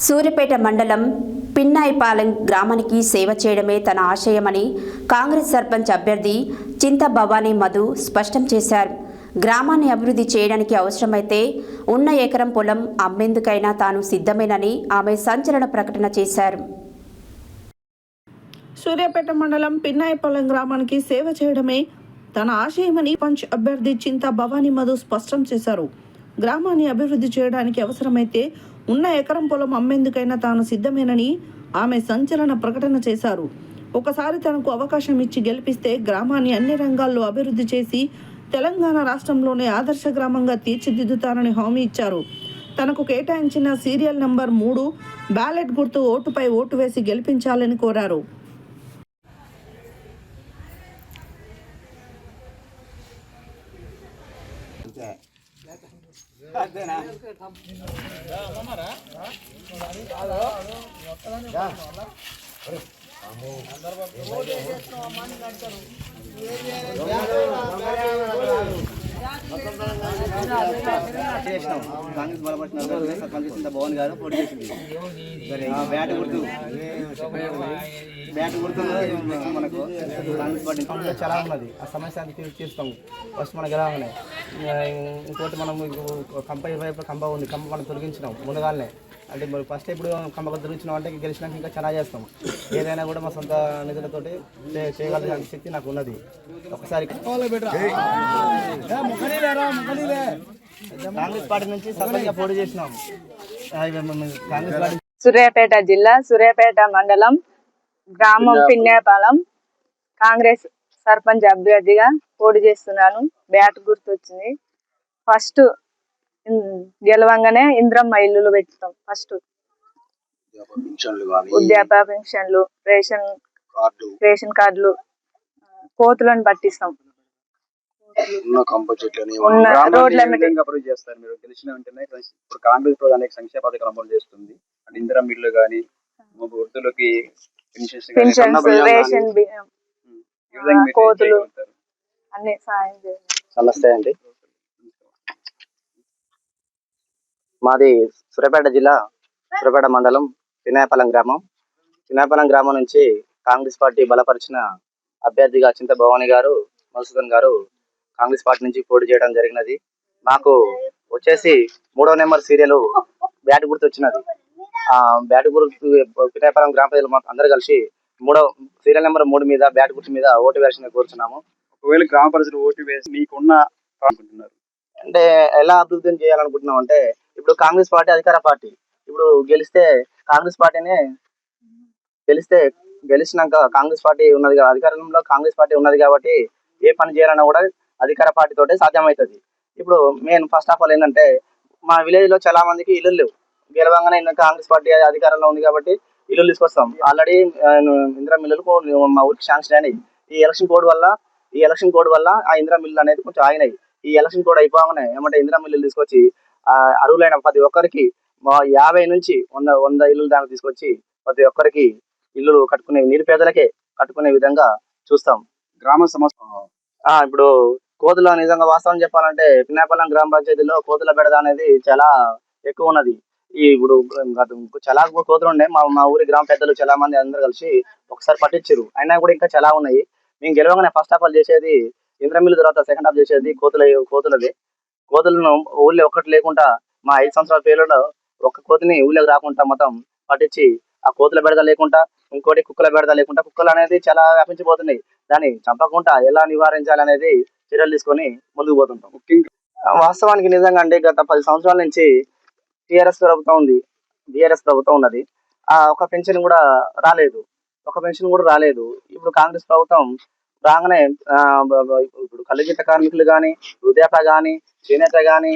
సూర్యాపేట మండలం పిన్నాయిపాలెం గ్రామానికి సేవ చేయడమే తన ఆశయమని కాంగ్రెస్ సర్పంచ్ అభ్యర్థి చింత భవానీ మధు స్పష్టం చేశారు. గ్రామాన్ని అభివృద్ధి చేయడానికి అవసరమైతే ఉన్న ఎకరం పొలం అమ్మేందుకైనా తాను సిద్ధమేనని ఆమె సంచలన ప్రకటన చేశారు. సూర్యాపేట మండలం పిన్నాయిపాలెం గ్రామానికి సేవ చేయడమే తన ఆశయమని పంచ్ అభ్యర్థి చింత భవానీ మధు స్పష్టం చేశారు. గ్రామాన్ని అభివృద్ధి చేయడానికి అవసరమైతే ఉన్న ఎకరం పొలం అమ్మేందుకైనా తాను సిద్ధమేనని ఆమె సంచలన ప్రకటన చేశారు. ఒకసారి తనకు అవకాశం ఇచ్చి గెలిపిస్తే గ్రామాన్ని అన్ని రంగాల్లో అభివృద్ధి చేసి తెలంగాణ రాష్ట్రంలోనే ఆదర్శ గ్రామంగా తీర్చిదిద్దుతానని హామీ ఇచ్చారు. తనకు కేటాయించిన సీరియల్ నంబర్ 3 బ్యాలెట్ గుర్తు ఓటుపై ఓటు వేసి గెలిపించాలని కోరారు. కాంగ్రెస్ బలపరిచిన భవన్ గారు పోటీ చేసింది. బ్యాట్ గుర్తు మనకు కాంగ్రెస్ పార్టీ చాలా ఉన్నది. ఆ సమస్య తీరుస్తాం ఫస్ట్ మనకు ఎలా ఉన్నాయి. ఇంకోటి మనం కంపెనీ వైపు కంప ఉంది, కంప మనం తొలగించినాం ముందుగానే. అంటే మరి ఫస్ట్ ఇప్పుడు కంప తొలగించినాం అంటే గెలిచినాక ఇంకా చాలా చేస్తాం. ఏదైనా కూడా మా సొంత నిధులతోటి చేయగలిగే శక్తి నాకు ఉన్నది. ఒకసారి కాంగ్రెస్ పార్టీ నుంచి సర్పంచ్గా పోటీ చేసినాం. కాంగ్రెస్ పార్టీ సూర్యాపేట జిల్లా సూర్యాపేట మండలం గ్రామం పిన్నేపాలెం కాంగ్రెస్ సర్పంచ్ అభ్యర్థిగా పోటీ చేస్తున్నాను. బ్యాట్ గుర్తు వచ్చింది. ఫస్ట్ గెలవంగానే ఇంద్రమ్మ ఇల్లులు పెడతాం. ఫస్ట్ వృద్ధాప్య పెన్షన్లు, రేషన్ కార్డులు, కోతులను పట్టిస్తాం. కాంగ్రెస్ అనేక సంక్షేమ పథకాలు అమలు చేస్తుంది. అంటే ఇందిరా మిల్లు కానీ వృద్ధులకి పెన్షన్స్, రేషన్ బియ్యం, కోతులు అన్ని సాయం చేయాలి. నమస్తే అండి, మాది సూర్యాపేట జిల్లా సూర్యాపేట మండలం పిన్నాయిపాలెం గ్రామం. పిన్నాయిపాలెం గ్రామం నుంచి కాంగ్రెస్ పార్టీ బలపరిచిన అభ్యర్థిగా చింత భవానీ గారు మధుసూదన్ గారు కాంగ్రెస్ పార్టీ నుంచి పోటీ చేయడం జరిగినది. మాకు వచ్చేసి 3వ నెంబర్ సీరియల్ బ్యాట్ గుర్తు వచ్చినది. ఆ బ్యాట్ గుర్తు పిఠాపురం గ్రామ ప్రజలు మాకు అందరు కలిసి సీరియల్ నెంబర్ 3 మీద బ్యాట్ గుర్తు మీద ఓటు వేయాల్సింది కోరుచున్నాము. ఒకవేళ గ్రామ ప్రజలు ఓటు వేసి మీకున్న అనుకుంటున్నారు అంటే ఎలా అభివృద్ధి చేయాలనుకుంటున్నాం అంటే, ఇప్పుడు కాంగ్రెస్ పార్టీ అధికార పార్టీ. ఇప్పుడు కాంగ్రెస్ పార్టీనే గెలిచినాక కాంగ్రెస్ పార్టీ ఉన్నది, అధికారంలో కాంగ్రెస్ పార్టీ ఉన్నది కాబట్టి ఏ పని చేయాలన్నా కూడా అధికార పార్టీ తోటే సాధ్యమవుతుంది. ఇప్పుడు మెయిన్ ఫస్ట్ ఆఫ్ ఆల్ ఏంటంటే, మా విలేజ్ లో చాలా మందికి ఇల్లు లేవు. గెలవంగానే కాంగ్రెస్ పార్టీ అధికారంలో ఉంది కాబట్టి ఇల్లు తీసుకొస్తాం. ఆల్రెడీ ఇందిరా మిల్లులకు మా ఊరికి శాంక్షన్ అయినాయి. ఈ ఎలక్షన్ కోడ్ వల్ల ఆ ఇందిరా మిల్లు అనేది కొంచెం ఆగినాయి. ఈ ఎలక్షన్ కోడ్ అయిపోగానే ఏమంటే ఇందిరా మిల్లులు తీసుకొచ్చి అర్హులైన ప్రతి ఒక్కరికి 50 నుంచి 100 ఇల్లు దాకా తీసుకొచ్చి ప్రతి ఒక్కరికి ఇల్లు కట్టుకునే, నిరుపేదలకే కట్టుకునే విధంగా చూస్తాం. గ్రామ సమస్య ఇప్పుడు కోతుల నిజంగా వాస్తవం చెప్పాలంటే పిన్నాయిపాలెం గ్రామ పంచాయతీలో కోతుల బెడద అనేది చాలా ఎక్కువ ఉన్నది. ఇప్పుడు చాలా కోతులు ఉన్నాయి. మా ఊరి గ్రామ పెద్దలు చాలా మంది అందరూ కలిసి ఒకసారి పట్టించారు. అయినా కూడా ఇంకా చాలా ఉన్నాయి. మేము గెలవగానే ఫస్ట్ ఆఫ్ ఆల్ చేసేది ఇంద్ర మిల్లు, తర్వాత సెకండ్ హాఫ్ చేసేది కోతులది. కోతులను ఊళ్ళో ఒక్కటి లేకుండా మా 5 సంవత్సరాల పేరులో ఒక్క కోతిని ఊళ్ళోకి రాకుండా మొత్తం పట్టించి ఆ కోతుల బెడద లేకుండా, ఇంకోటి కుక్కల బెడద లేకుండా, కుక్కలు అనేది చాలా వ్యాపించిపోతున్నాయి. దాన్ని చంపకుండా ఎలా నివారించాలనేది చర్యలు తీసుకొని ముందుకు పోతుంటాం. వాస్తవానికి నిజంగా అంటే గత 10 సంవత్సరాల నుంచి టీఆర్ఎస్ ప్రభుత్వం ఉంది, బీఆర్ఎస్ ప్రభుత్వం ఉన్నది. ఒక పెన్షన్ కూడా రాలేదు. ఇప్పుడు కాంగ్రెస్ ప్రభుత్వం రాగానే ఇప్పుడు కల్లుగీత కార్మికులు కానీ, వృద్ధాప్య కానీ, చేనేత కానీ,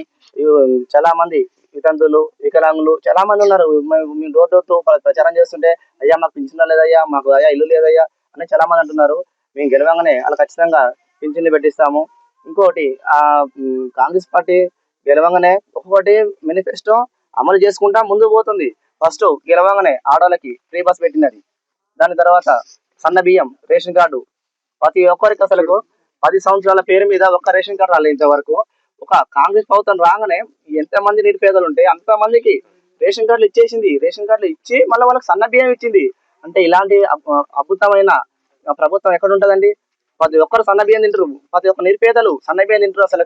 చాలా మంది వితంతులు, వికలాంగులు చాలా మంది ఉన్నారు. మేము డోర్ టు ప్రచారం చేస్తుంటే, అయ్యా మాకు పింఛన్ లేదయ్యా, మాకు ఇల్లు లేదయ్యా అని చాలా మంది అంటున్నారు. మేము గెలవంగానే అలా ఖచ్చితంగా పింఛన్లు పెట్టిస్తాము. ఇంకోటి కాంగ్రెస్ పార్టీ గెలవంగానే ఒక్కొక్కటి మేనిఫెస్టో అమలు చేసుకుంటా ముందుకు పోతుంది. ఫస్ట్ గెలవంగానే ఆడోళ్ళకి ఫ్రీ బస్ పెట్టినది. దాని తర్వాత సన్న బియ్యం, రేషన్ కార్డు ప్రతి ఒక్కరికి. అసలు 10 సంవత్సరాల పేరు మీద ఒక్క రేషన్ కార్డు రాలేదు ఇంతవరకు. ఒక కాంగ్రెస్ ప్రభుత్వం రాగానే ఎంతమంది నిరుపేదలు ఉంటే అంతమందికి రేషన్ కార్డులు ఇచ్చేసింది. రేషన్ కార్డులు ఇచ్చి మళ్ళీ వాళ్ళకి సన్న బియ్యం ఇచ్చింది. అంటే ఇలాంటి అద్భుతమైన ప్రభుత్వం ఎక్కడ ఉంటదండి? ప్రతి ఒక్కరు సన్న బియ్యం తింటారు. ప్రతి ఒక్క నిరుపేదలు సన్న బియ్యం తింటారు. అసలు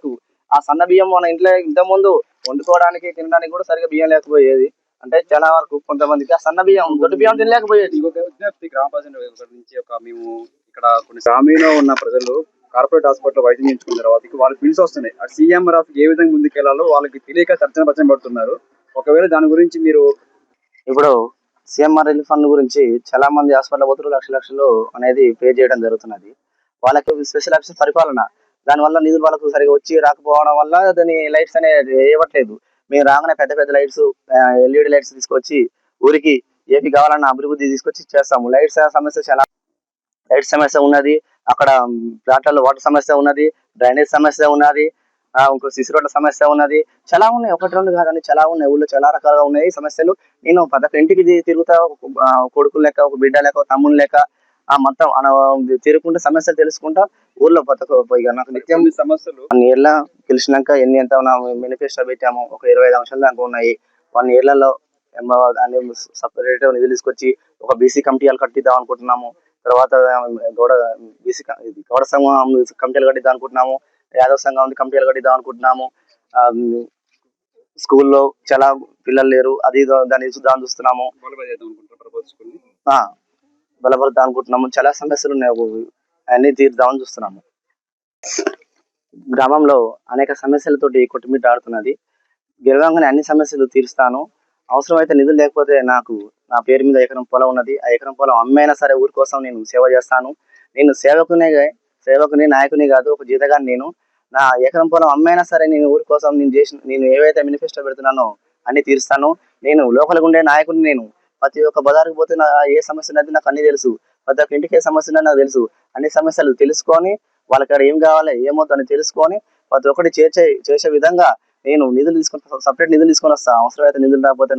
ఆ సన్న బియ్యం మన ఇంట్లో ఇంతకుముందు వండుకోవడానికి తినడానికి కూడా సరిగా బియ్యం లేకపోయేది. అంటే చాలా వరకు కొంతమందికి ఆ సన్న బియ్యం దొడ్డు బియ్యం తినలేకపోయేది. ఇంకొక విజ్ఞప్తి గ్రామ ప్రజల నుంచి మేము ఇక్కడ కొన్ని గ్రామీణ ఉన్న ప్రజలు కార్పొరేట్ హాస్పిటల్ వైద్యం చేయించుకున్న తర్వాత వాళ్ళకి బిల్స్ వస్తున్నాయి. ఆ సీఎం రాఫ్ ఏ విధంగా ముందుకెళ్లాలో వాళ్ళకి తెలియక తర్జన పడుతున్నారు. ఒకవేళ దాని గురించి మీరు ఇప్పుడు సీఎంఆర్ రిలీఫ్ ఫండ్ గురించి చాలా మంది హాస్పిటల్ పోతున్నారు, లక్షలు అనేది పే చేయడం జరుగుతున్నది. వాళ్ళకి స్పెషల్ ఆఫీసర్ పరిపాలన, దానివల్ల నిధులు వాళ్ళకు సరిగా వచ్చి రాకపోవడం వల్ల దాని లైట్స్ అనేది వేయట్లేదు. మేము రాగానే పెద్ద పెద్ద లైట్స్, ఎల్ఈడి లైట్స్ తీసుకొచ్చి ఊరికి ఏపీ కావాలన్న అభివృద్ధి తీసుకొచ్చి చేస్తాము. లైట్స్ సమస్య ఉన్నది, అక్కడ ప్లాట్లలో వాటర్ సమస్య ఉన్నది, డ్రైనేజ్ సమస్య ఉన్నది, ఇంకో సిసి రోడ్ల సమస్య ఉన్నది. చాలా ఉన్నాయి, ఒకటి రెండు కాదని చాలా ఉన్నాయి. ఊళ్ళో చాలా రకాలుగా ఉన్నాయి సమస్యలు. నేను ప్రతి ఇంటికి తిరుగుతా, కొడుకులు లెక్క, ఒక బిడ్డ లెక్క, తమ్ముడు లెక్క, మొత్తం తిరుగుకుంటే సమస్యలు తెలుసుకుంటా ఊర్లో నాకు నిత్యం సమస్యలు 1 year గెలిచినాక ఎంత మేనిఫెస్టో పెట్టాము. ఒక 25 అంశాలు దాకా ఉన్నాయి. 1 year సపరేట్ నిధులు తీసుకొచ్చి ఒక బీసీ కమిటీలు కట్టిద్దాం అనుకుంటున్నాము. తర్వాత గౌడ సంఘం కమిటీలు కట్టిద్దాం అనుకుంటున్నాము. యాదవ సంఘం కమిటీలు కట్టిద్దాం అనుకుంటున్నాము. స్కూల్లో చాలా పిల్లలు లేరు, అది దాన్ని చూస్తున్నాము. బలపడతాం అనుకుంటున్నాము. చాలా సమస్యలు ఉన్నాయి, అన్ని తీర్దామని చూస్తున్నాము. గ్రామంలో అనేక సమస్యలతోటి కొట్టుమిట్ట ఆడుతున్నది. గెలవంగానే అన్ని సమస్యలు తీరుస్తాను. అవసరమైతే నిధులు లేకపోతే నాకు నా పేరు మీద ఎకరం పొలం ఉన్నది. ఆ ఎకరం పొలం అమ్మైనా సరే ఊరి కోసం నేను సేవ చేస్తాను. నేను సేవకుని నాయకుని కాదు, ఒక జీతగాని. నేను నా ఎకరం పొలం అమ్మైనా సరే నేను ఊరి కోసం నేను ఏవైతే మేనిఫెస్టో పెడుతున్నానో అన్ని తీరుస్తాను. నేను లోకల్గా ఉండే నాయకుని. నేను ప్రతి ఒక్క బజారుకు పోతే ఏ సమస్య ఉన్నది నాకు అన్ని తెలుసు. ప్రతి ఒక్క ఇంటికి ఏ సమస్య ఉన్నది నాకు తెలుసు. అన్ని సమస్యలు తెలుసుకొని వాళ్ళకి ఏం కావాలి ఏమొద్దు అని తెలుసుకొని ప్రతి ఒక్కటి చేసే విధంగా నేను నిధులు తీసుకొని, సపరేట్ నిధులు తీసుకొని వస్తాను. అవసరమైతే నిధులు రాకపోతే